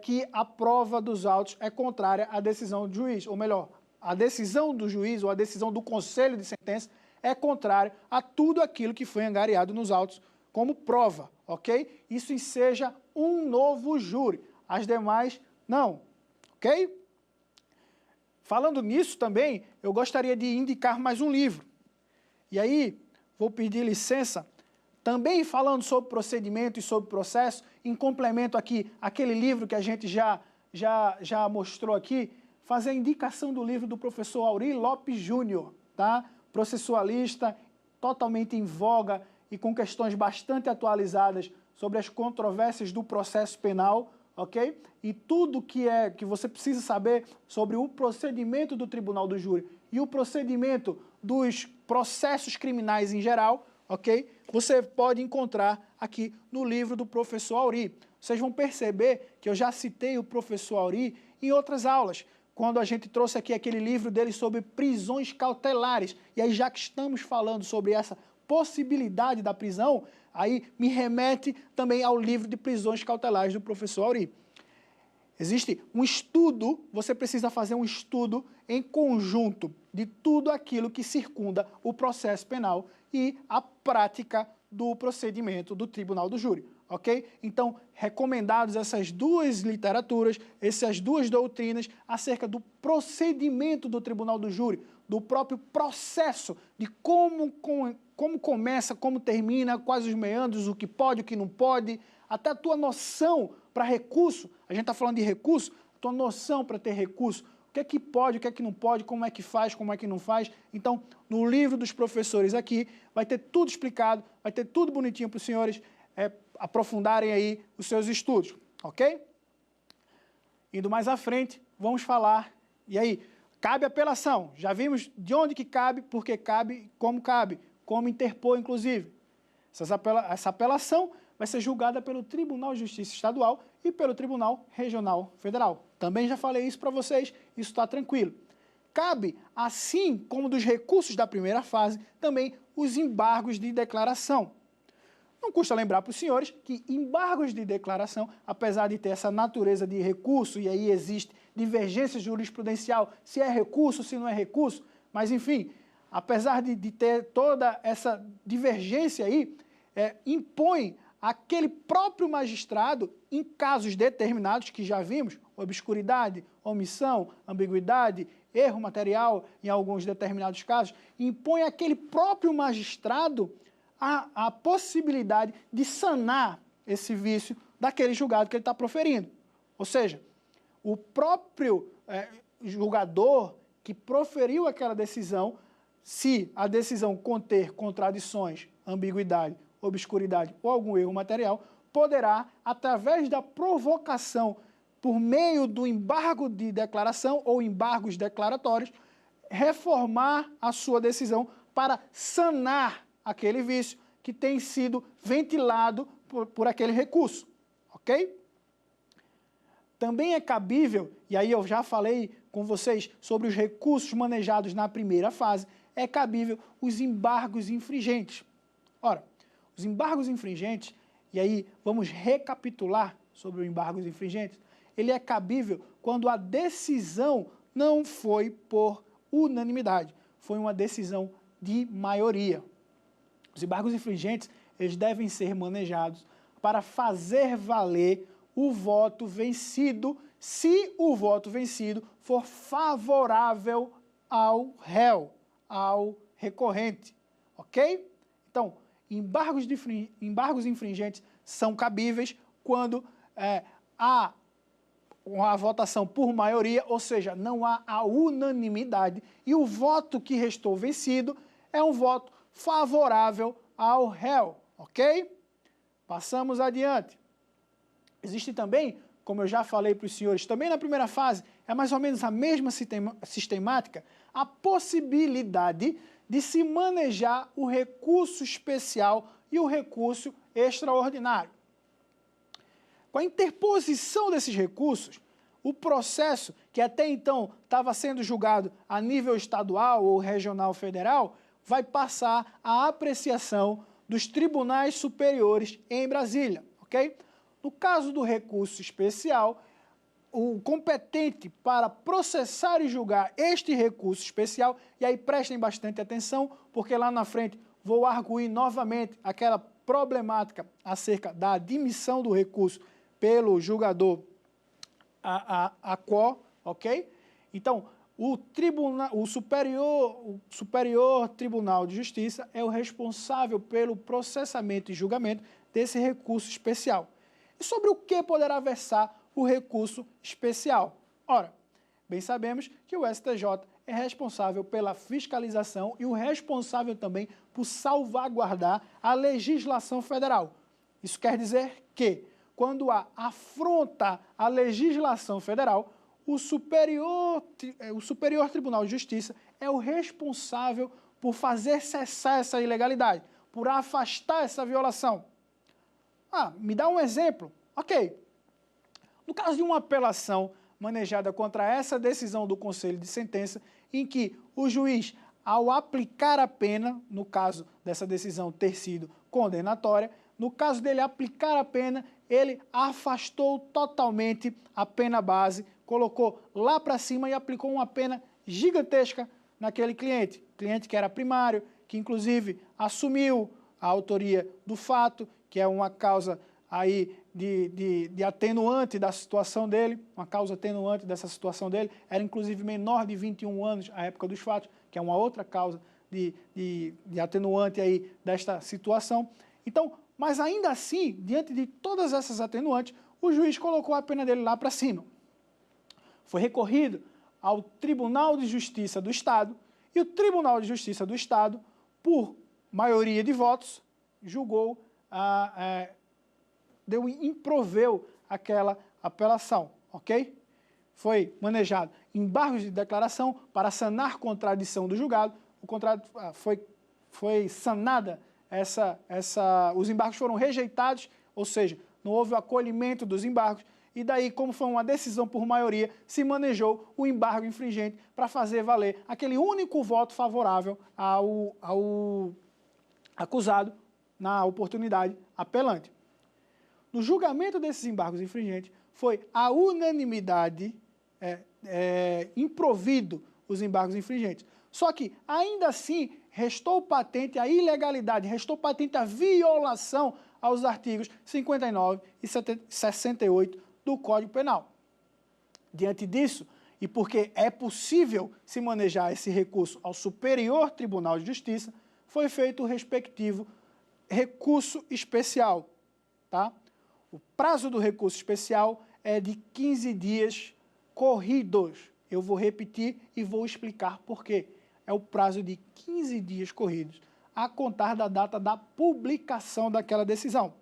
Speaker 2: que a prova dos autos é contrária à decisão do juiz, ou melhor, a decisão do juiz ou a decisão do conselho de sentença é contrária a tudo aquilo que foi angariado nos autos como prova, ok? Isso enseja um novo júri, as demais não, ok? Falando nisso também, eu gostaria de indicar mais um livro. E aí, vou pedir licença, também falando sobre procedimento e sobre processo, em complemento aqui, aquele livro que a gente já mostrou aqui, fazer a indicação do livro do professor Auri Lopes Júnior, tá? Processualista, totalmente em voga e com questões bastante atualizadas sobre as controvérsias do processo penal, ok? E tudo que você precisa saber sobre o procedimento do Tribunal do Júri e o procedimento dos processos criminais em geral, ok? Você pode encontrar aqui no livro do professor Auri. Vocês vão perceber que eu já citei o professor Auri em outras aulas, quando a gente trouxe aqui aquele livro dele sobre prisões cautelares. E aí, já que estamos falando sobre essa possibilidade da prisão, aí me remete também ao livro de prisões cautelares do professor Auri. Existe um estudo, você precisa fazer um estudo em conjunto de tudo aquilo que circunda o processo penal e a prática do procedimento do tribunal do júri, ok? Então, recomendados essas duas literaturas, essas duas doutrinas acerca do procedimento do tribunal do júri, do próprio processo, de como começa, como termina, quais os meandros, o que pode, o que não pode, até a tua noção para recurso, a gente está falando de recurso, a tua noção para ter recurso, o que é que pode, o que é que não pode, como é que faz, como é que não faz. Então, no livro dos professores aqui, vai ter tudo explicado, vai ter tudo bonitinho para os senhores aprofundarem aí os seus estudos, ok? Indo mais à frente, vamos falar, e aí, cabe apelação, já vimos de onde que cabe, por que cabe, como interpor, inclusive. Essa apelação vai ser julgada pelo Tribunal de Justiça Estadual e pelo Tribunal Regional Federal. Também já falei isso para vocês, isso está tranquilo. Cabe, assim como dos recursos da primeira fase, também os embargos de declaração. Não custa lembrar para os senhores que embargos de declaração, apesar de ter essa natureza de recurso, e aí existe divergência jurisprudencial, se é recurso, se não é recurso, mas enfim, apesar de ter toda essa divergência aí, impõe aquele próprio magistrado, em casos determinados que já vimos, obscuridade, omissão, ambiguidade, erro material em alguns determinados casos, impõe aquele próprio magistrado a possibilidade de sanar esse vício daquele julgado que ele está proferindo. Ou seja, o próprio julgador que proferiu aquela decisão, se a decisão conter contradições, ambiguidade, obscuridade ou algum erro material, poderá, através da provocação por meio do embargo de declaração ou embargos declaratórios, reformar a sua decisão para sanar aquele vício que tem sido ventilado por aquele recurso, ok? Também é cabível, e aí eu já falei com vocês sobre os recursos manejados na primeira fase, é cabível os embargos infringentes. Ora, os embargos infringentes, e aí vamos recapitular sobre os embargos infringentes, ele é cabível quando a decisão não foi por unanimidade, foi uma decisão de maioria. Os embargos infringentes, eles devem ser manejados para fazer valer o voto vencido, se o voto vencido for favorável ao réu, ao recorrente, ok? Então, embargos infringentes são cabíveis quando há a votação por maioria, ou seja, não há a unanimidade, e o voto que restou vencido é um voto favorável ao réu, ok? Passamos adiante. Existe também, como eu já falei para os senhores, também na primeira fase, é mais ou menos a mesma sistemática, a possibilidade de se manejar o recurso especial e o recurso extraordinário. Com a interposição desses recursos, o processo, que até então estava sendo julgado a nível estadual ou regional federal, vai passar à apreciação dos tribunais superiores em Brasília, ok? No caso do recurso especial, o competente para processar e julgar este recurso especial, e aí prestem bastante atenção, porque lá na frente vou arguir novamente aquela problemática acerca da admissão do recurso pelo julgador a quo, ok? Então, o Superior Tribunal de Justiça é o responsável pelo processamento e julgamento desse recurso especial. E sobre o que poderá versar o recurso especial? Ora, bem sabemos que o STJ é responsável pela fiscalização e o responsável também por salvaguardar a legislação federal. Isso quer dizer que, quando há afronta à legislação federal, o Superior Tribunal de Justiça é o responsável por fazer cessar essa ilegalidade, por afastar essa violação. Me dá um exemplo. Ok. No caso de uma apelação manejada contra essa decisão do Conselho de Sentença, em que o juiz, ao aplicar a pena, no caso dessa decisão ter sido condenatória, no caso dele aplicar a pena, ele afastou totalmente a pena base, colocou lá para cima e aplicou uma pena gigantesca naquele cliente que era primário, que inclusive assumiu a autoria do fato, que é uma causa aí de atenuante da situação dele, uma causa atenuante dessa situação dele, era inclusive menor de 21 anos à época dos fatos, que é uma outra causa de atenuante aí desta situação. Então, mas ainda assim, diante de todas essas atenuantes, o juiz colocou a pena dele lá para cima. Foi recorrido ao Tribunal de Justiça do Estado, e o Tribunal de Justiça do Estado, por maioria de votos, julgou, improveu aquela apelação, ok? Foi manejado embargos de declaração para sanar contradição do julgado, foi sanada os embargos foram rejeitados, ou seja, não houve o acolhimento dos embargos, e daí, como foi uma decisão por maioria, se manejou o embargo infringente para fazer valer aquele único voto favorável ao acusado na oportunidade apelante. No julgamento desses embargos infringentes, foi a unanimidade improvido os embargos infringentes. Só que, ainda assim, restou patente a ilegalidade, restou patente a violação aos artigos 59 e 68 do Código Penal. Diante disso, e porque é possível se manejar esse recurso ao Superior Tribunal de Justiça, foi feito o respectivo recurso especial. Tá? O prazo do recurso especial é de 15 dias corridos. Eu vou repetir e vou explicar por quê. É o prazo de 15 dias corridos, a contar da data da publicação daquela decisão.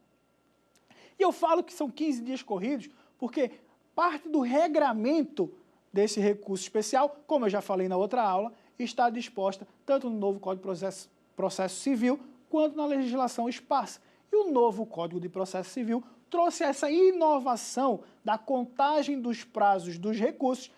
Speaker 2: E eu falo que são 15 dias corridos porque parte do regramento desse recurso especial, como eu já falei na outra aula, está disposta tanto no novo Código de Processo Civil quanto na legislação esparsa. E o novo Código de Processo Civil trouxe essa inovação da contagem dos prazos dos recursos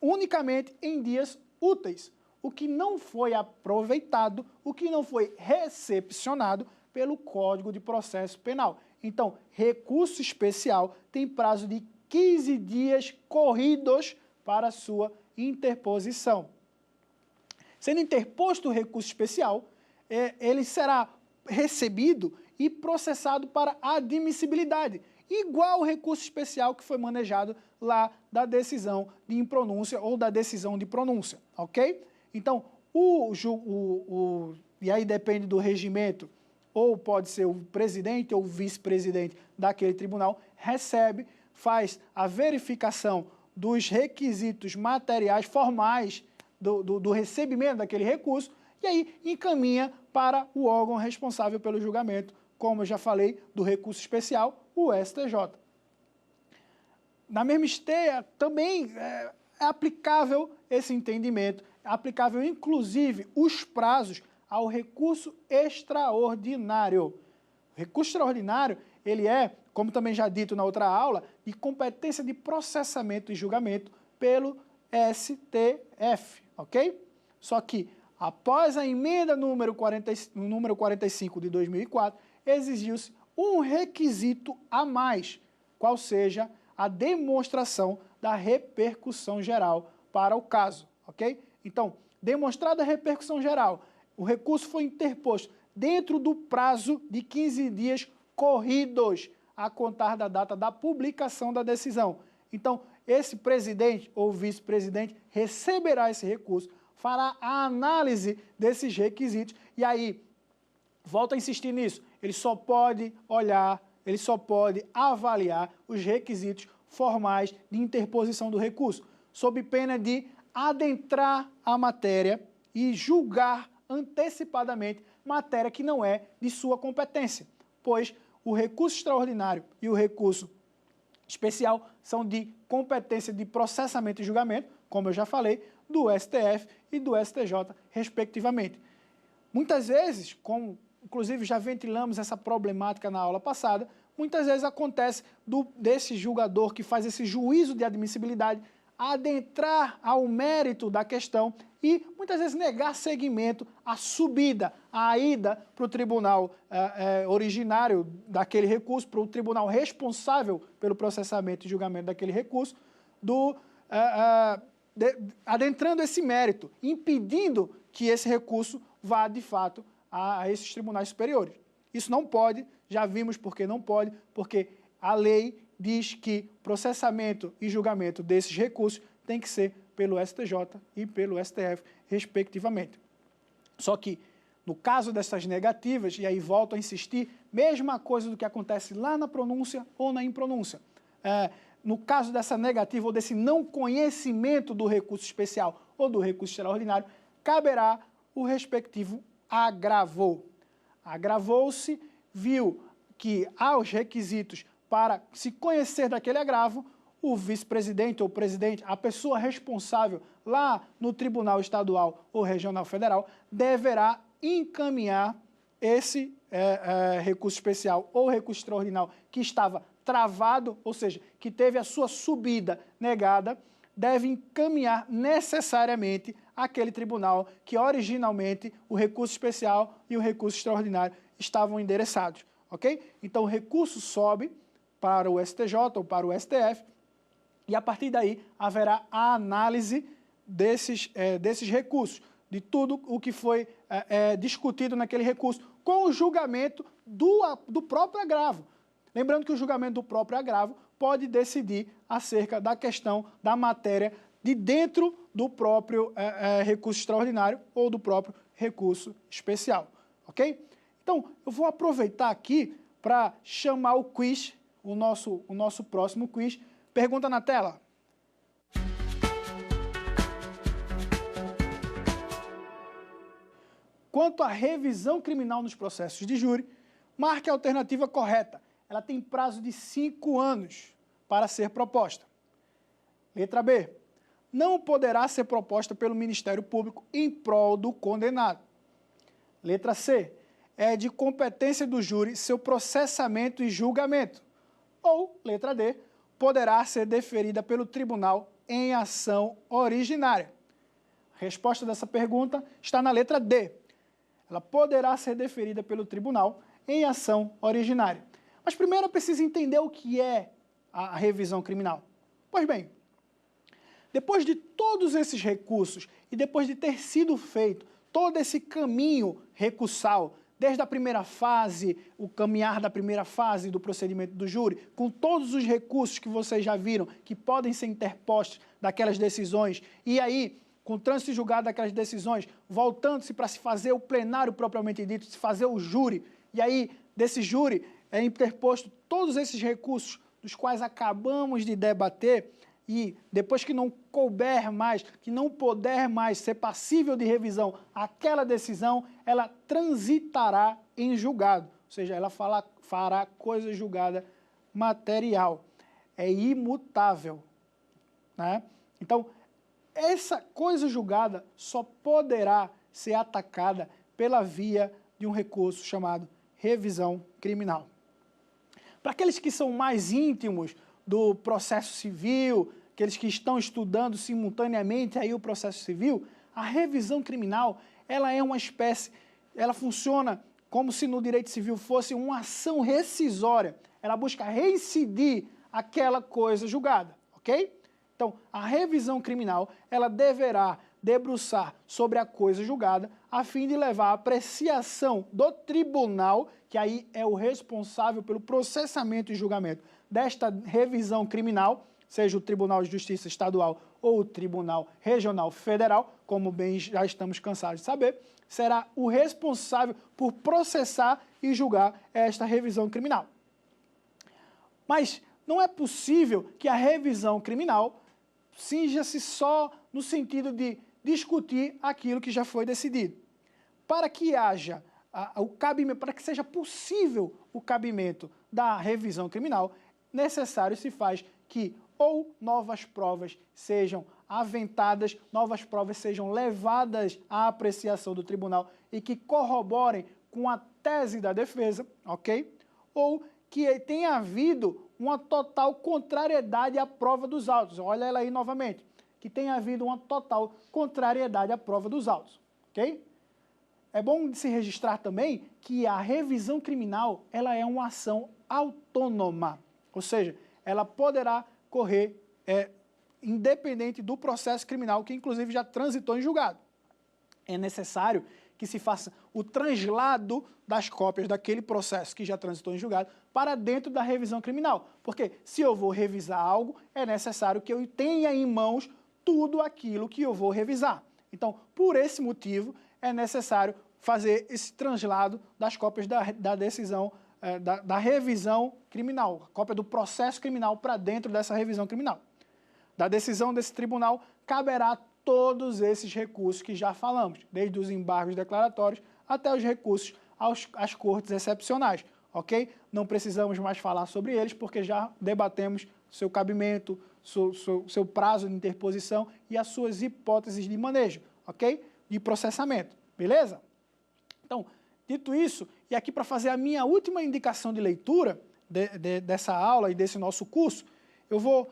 Speaker 2: unicamente em dias úteis, o que não foi aproveitado, o que não foi recepcionado pelo Código de Processo Penal. Então, recurso especial tem prazo de 15 dias corridos para sua interposição. Sendo interposto o recurso especial, ele será recebido e processado para admissibilidade, igual o recurso especial que foi manejado lá da decisão de impronúncia ou da decisão de pronúncia, ok? Então, e aí depende do regimento, ou pode ser o presidente ou o vice-presidente daquele tribunal, faz a verificação dos requisitos materiais formais do recebimento daquele recurso e aí encaminha para o órgão responsável pelo julgamento, como eu já falei, do recurso especial, o STJ. Na mesma esteia, também é aplicável esse entendimento, é aplicável inclusive os prazos ao recurso extraordinário. O recurso extraordinário, ele é, como também já dito na outra aula, de competência de processamento e julgamento pelo STF, ok? Só que, após a emenda número 45 de 2004, exigiu-se um requisito a mais, qual seja a demonstração da repercussão geral para o caso, ok? Então, demonstrada a repercussão geral, o recurso foi interposto dentro do prazo de 15 dias corridos, a contar da data da publicação da decisão. Então, esse presidente ou vice-presidente receberá esse recurso, fará a análise desses requisitos e aí, volto a insistir nisso, ele só pode olhar, ele só pode avaliar os requisitos formais de interposição do recurso, sob pena de adentrar a matéria e julgar antecipadamente matéria que não é de sua competência, pois o recurso extraordinário e o recurso especial são de competência de processamento e julgamento, como eu já falei, do STF e do STJ, respectivamente. Muitas vezes, como inclusive já ventilamos essa problemática na aula passada, muitas vezes acontece desse julgador que faz esse juízo de admissibilidade adentrar ao mérito da questão e muitas vezes negar seguimento à subida, à ida para o tribunal originário daquele recurso, para o tribunal responsável pelo processamento e julgamento daquele recurso, adentrando esse mérito, impedindo que esse recurso vá de fato a esses tribunais superiores. Isso não pode, já vimos porque não pode, porque a lei diz que processamento e julgamento desses recursos tem que ser pelo STJ e pelo STF, respectivamente. Só que, no caso dessas negativas, e aí volto a insistir, mesma coisa do que acontece lá na pronúncia ou na impronúncia. No caso dessa negativa ou desse não conhecimento do recurso especial ou do recurso extraordinário, caberá o respectivo agravo. Agravou-se, viu que há os requisitos para se conhecer daquele agravo, o vice-presidente ou presidente, a pessoa responsável lá no Tribunal Estadual ou Regional Federal, deverá encaminhar esse recurso especial ou recurso extraordinário que estava travado, ou seja, que teve a sua subida negada, deve encaminhar necessariamente aquele tribunal que originalmente o recurso especial e o recurso extraordinário estavam endereçados, ok? Então o recurso sobe para o STJ ou para o STF e a partir daí haverá a análise desses recursos, de tudo o que foi discutido naquele recurso, com o julgamento do próprio agravo. Lembrando que o julgamento do próprio agravo pode decidir acerca da questão da matéria de dentro do próprio recurso extraordinário ou do próprio recurso especial, ok? Então, eu vou aproveitar aqui para chamar o quiz, o nosso próximo quiz. Pergunta na tela. Quanto à revisão criminal nos processos de júri, marque a alternativa correta. Ela tem prazo de 5 anos para ser proposta. Letra B. Não poderá ser proposta pelo Ministério Público em prol do condenado. Letra C. É de competência do júri seu processamento e julgamento. Ou, letra D, poderá ser deferida pelo tribunal em ação originária. A resposta dessa pergunta está na letra D. Ela poderá ser deferida pelo tribunal em ação originária. Mas primeiro é preciso entender o que é a revisão criminal. Pois bem, depois de todos esses recursos e depois de ter sido feito todo esse caminho recursal, desde a primeira fase, o caminhar da primeira fase do procedimento do júri, com todos os recursos que vocês já viram, que podem ser interpostos daquelas decisões, e aí, com o trânsito julgado daquelas decisões, voltando-se para se fazer o plenário propriamente dito, se fazer o júri, e aí, desse júri, é interposto todos esses recursos dos quais acabamos de debater, e depois que não couber mais, que não puder mais ser passível de revisão aquela decisão, ela transitará em julgado, ou seja, ela fará coisa julgada material, é imutável, né? Então, essa coisa julgada só poderá ser atacada pela via de um recurso chamado revisão criminal. Para aqueles que são mais íntimos do processo civil, aqueles que estão estudando simultaneamente aí o processo civil, a revisão criminal, ela é uma espécie, ela funciona como se no direito civil fosse uma ação rescisória. Ela busca reincidir aquela coisa julgada, ok? Então, a revisão criminal, ela deverá debruçar sobre a coisa julgada a fim de levar a apreciação do tribunal, que aí é o responsável pelo processamento e julgamento desta revisão criminal, seja o Tribunal de Justiça Estadual ou o Tribunal Regional Federal, como bem já estamos cansados de saber, será o responsável por processar e julgar esta revisão criminal. Mas não é possível que a revisão criminal cinja-se só no sentido de discutir aquilo que já foi decidido. Para que haja o cabimento, para que seja possível o cabimento da revisão criminal, necessário se faz que ou novas provas sejam aventadas, novas provas sejam levadas à apreciação do tribunal e que corroborem com a tese da defesa, ok? Ou que tenha havido uma total contrariedade à prova dos autos. Olha ela aí novamente. Que tenha havido uma total contrariedade à prova dos autos, ok? É bom de se registrar também que a revisão criminal, ela é uma ação autônoma, ou seja, ela poderá correr independente do processo criminal, que inclusive já transitou em julgado. É necessário que se faça o translado das cópias daquele processo que já transitou em julgado para dentro da revisão criminal. Porque se eu vou revisar algo, é necessário que eu tenha em mãos tudo aquilo que eu vou revisar. Então, por esse motivo, é necessário fazer esse translado das cópias da decisão, da revisão criminal, a cópia do processo criminal para dentro dessa revisão criminal. Da decisão desse tribunal, caberá todos esses recursos que já falamos, desde os embargos declaratórios até os recursos às cortes excepcionais, ok? Não precisamos mais falar sobre eles, porque já debatemos seu cabimento, seu prazo de interposição e as suas hipóteses de manejo, ok? De processamento, beleza? Então, dito isso, e aqui para fazer a minha última indicação de leitura dessa aula e desse nosso curso, eu vou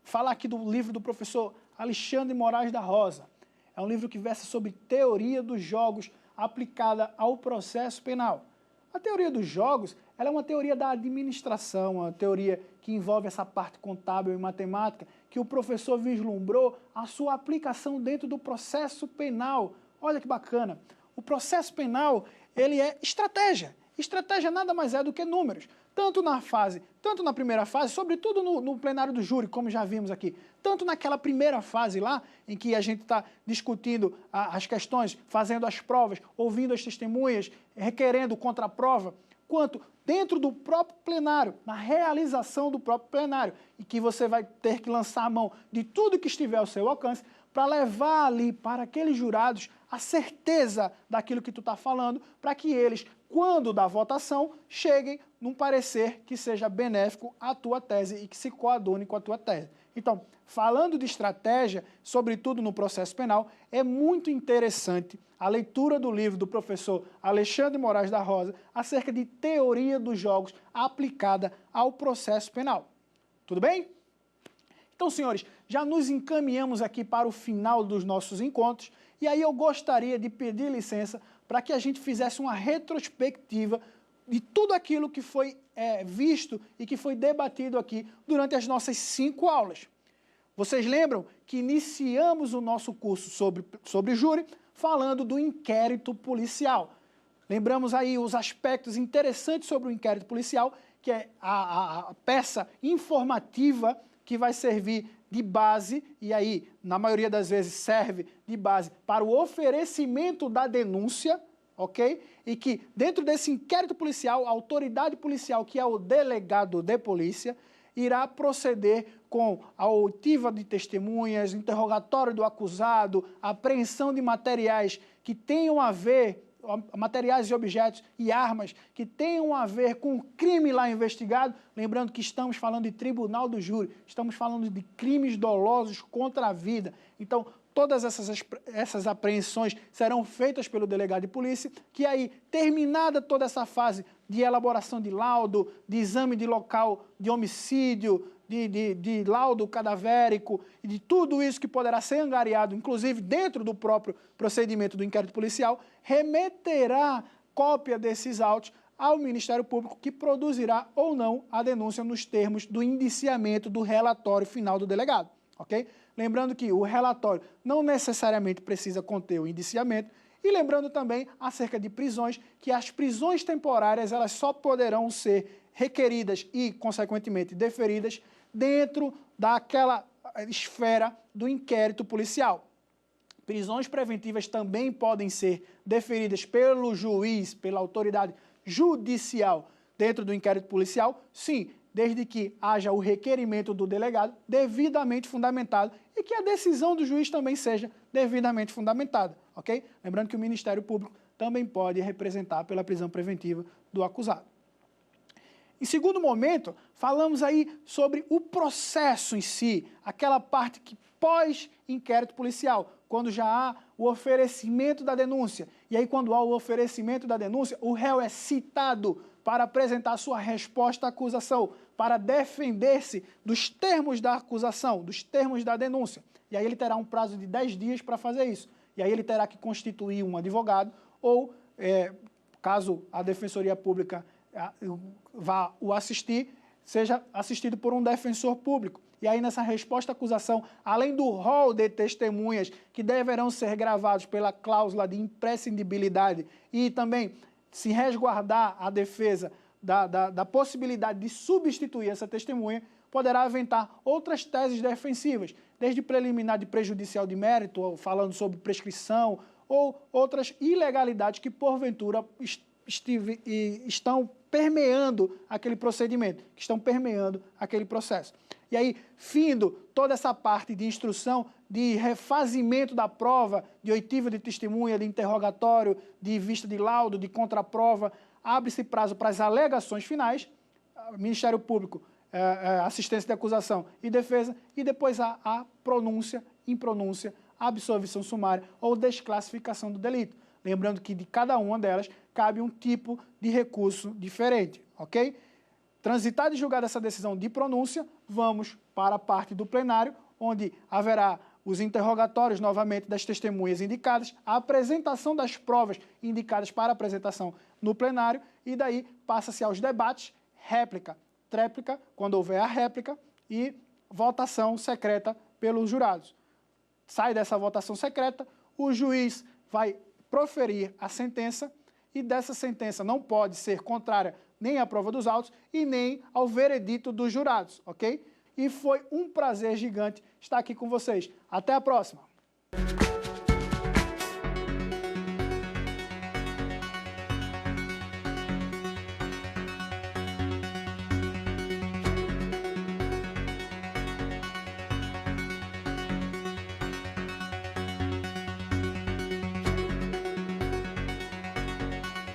Speaker 2: falar aqui do livro do professor Alexandre Moraes da Rosa. É um livro que versa sobre teoria dos jogos aplicada ao processo penal. A teoria dos jogos ela é uma teoria da administração, uma teoria que envolve essa parte contábil e matemática, que o professor vislumbrou a sua aplicação dentro do processo penal. Olha que bacana! O processo penal, ele é estratégia. Estratégia nada mais é do que números. Tanto na primeira fase, sobretudo no plenário do júri, como já vimos aqui, tanto naquela primeira fase lá, em que a gente está discutindo as questões, fazendo as provas, ouvindo as testemunhas, requerendo contraprova, quanto dentro do próprio plenário, na realização do próprio plenário, e que você vai ter que lançar a mão de tudo que estiver ao seu alcance para levar ali para aqueles jurados a certeza daquilo que tu está falando, para que eles, quando da votação, cheguem num parecer que seja benéfico à tua tese e que se coadune com a tua tese. Então, falando de estratégia, sobretudo no processo penal, é muito interessante a leitura do livro do professor Alexandre Moraes da Rosa acerca de teoria dos jogos aplicada ao processo penal. Tudo bem? Então, senhores, já nos encaminhamos aqui para o final dos nossos encontros e aí eu gostaria de pedir licença para que a gente fizesse uma retrospectiva de tudo aquilo que foi visto e que foi debatido aqui durante as nossas 5 aulas. Vocês lembram que iniciamos o nosso curso sobre júri falando do inquérito policial. Lembramos aí os aspectos interessantes sobre o inquérito policial, que é a peça informativa que vai servir de base, e aí, na maioria das vezes, serve de base para o oferecimento da denúncia, ok? E que, dentro desse inquérito policial, a autoridade policial, que é o delegado de polícia, irá proceder com a oitiva de testemunhas, interrogatório do acusado, apreensão de materiais que tenham a ver, materiais e objetos e armas que tenham a ver com o crime lá investigado, lembrando que estamos falando de tribunal do júri, estamos falando de crimes dolosos contra a vida. Então, todas essas apreensões serão feitas pelo delegado de polícia, que aí, terminada toda essa fase de elaboração de laudo, de exame de local de homicídio, de laudo cadavérico, e de tudo isso que poderá ser angariado, inclusive dentro do próprio procedimento do inquérito policial, remeterá cópia desses autos ao Ministério Público, que produzirá ou não a denúncia nos termos do indiciamento do relatório final do delegado, ok? Lembrando que o relatório não necessariamente precisa conter o indiciamento, e lembrando também acerca de prisões, que as prisões temporárias elas só poderão ser requeridas e, consequentemente, deferidas dentro daquela esfera do inquérito policial. Prisões preventivas também podem ser deferidas pelo juiz, pela autoridade judicial dentro do inquérito policial, sim, desde que haja o requerimento do delegado devidamente fundamentado e que a decisão do juiz também seja devidamente fundamentada, ok? Lembrando que o Ministério Público também pode representar pela prisão preventiva do acusado. Em segundo momento, falamos aí sobre o processo em si, aquela parte que pós-inquérito policial, quando já há o oferecimento da denúncia. E aí, quando há o oferecimento da denúncia, o réu é citado para apresentar sua resposta à acusação, para defender-se dos termos da acusação, dos termos da denúncia. E aí ele terá um prazo de 10 dias para fazer isso. E aí ele terá que constituir um advogado ou, caso a Defensoria Pública vá o assistir, seja assistido por um defensor público. E aí, nessa resposta à acusação, além do rol de testemunhas que deverão ser gravados pela cláusula de imprescindibilidade e também se resguardar a defesa da possibilidade de substituir essa testemunha, poderá aventar outras teses defensivas, desde preliminar de prejudicial de mérito, ou falando sobre prescrição, ou outras ilegalidades que, porventura, estão permeando aquele procedimento, que estão permeando aquele processo. E aí, findo toda essa parte de instrução, de refazimento da prova, de oitiva de testemunha, de interrogatório, de vista de laudo, de contraprova, abre-se prazo para as alegações finais, Ministério Público, assistência de acusação e defesa, e depois a pronúncia, impronúncia, absolvição sumária ou desclassificação do delito. Lembrando que de cada uma delas cabe um tipo de recurso diferente, ok? Transitada e julgada essa decisão de pronúncia, vamos para a parte do plenário, onde haverá os interrogatórios, novamente, das testemunhas indicadas, a apresentação das provas indicadas para apresentação no plenário, e daí passa-se aos debates, réplica, tréplica, quando houver a réplica, e votação secreta pelos jurados. Sai dessa votação secreta, o juiz vai proferir a sentença, e dessa sentença não pode ser contrária nem à prova dos autos e nem ao veredito dos jurados, ok? E foi um prazer gigante estar aqui com vocês. Até a próxima!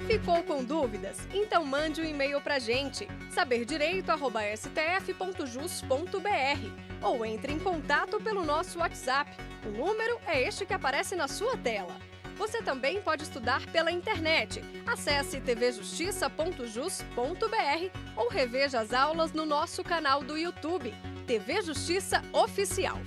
Speaker 1: Ficou com dúvidas? Então mande um e-mail pra gente, saberdireito@stf.jus.br, ou entre em contato pelo nosso WhatsApp. O número é este que aparece na sua tela. Você também pode estudar pela internet. Acesse tvjustiça.jus.br ou reveja as aulas no nosso canal do YouTube, TV Justiça Oficial.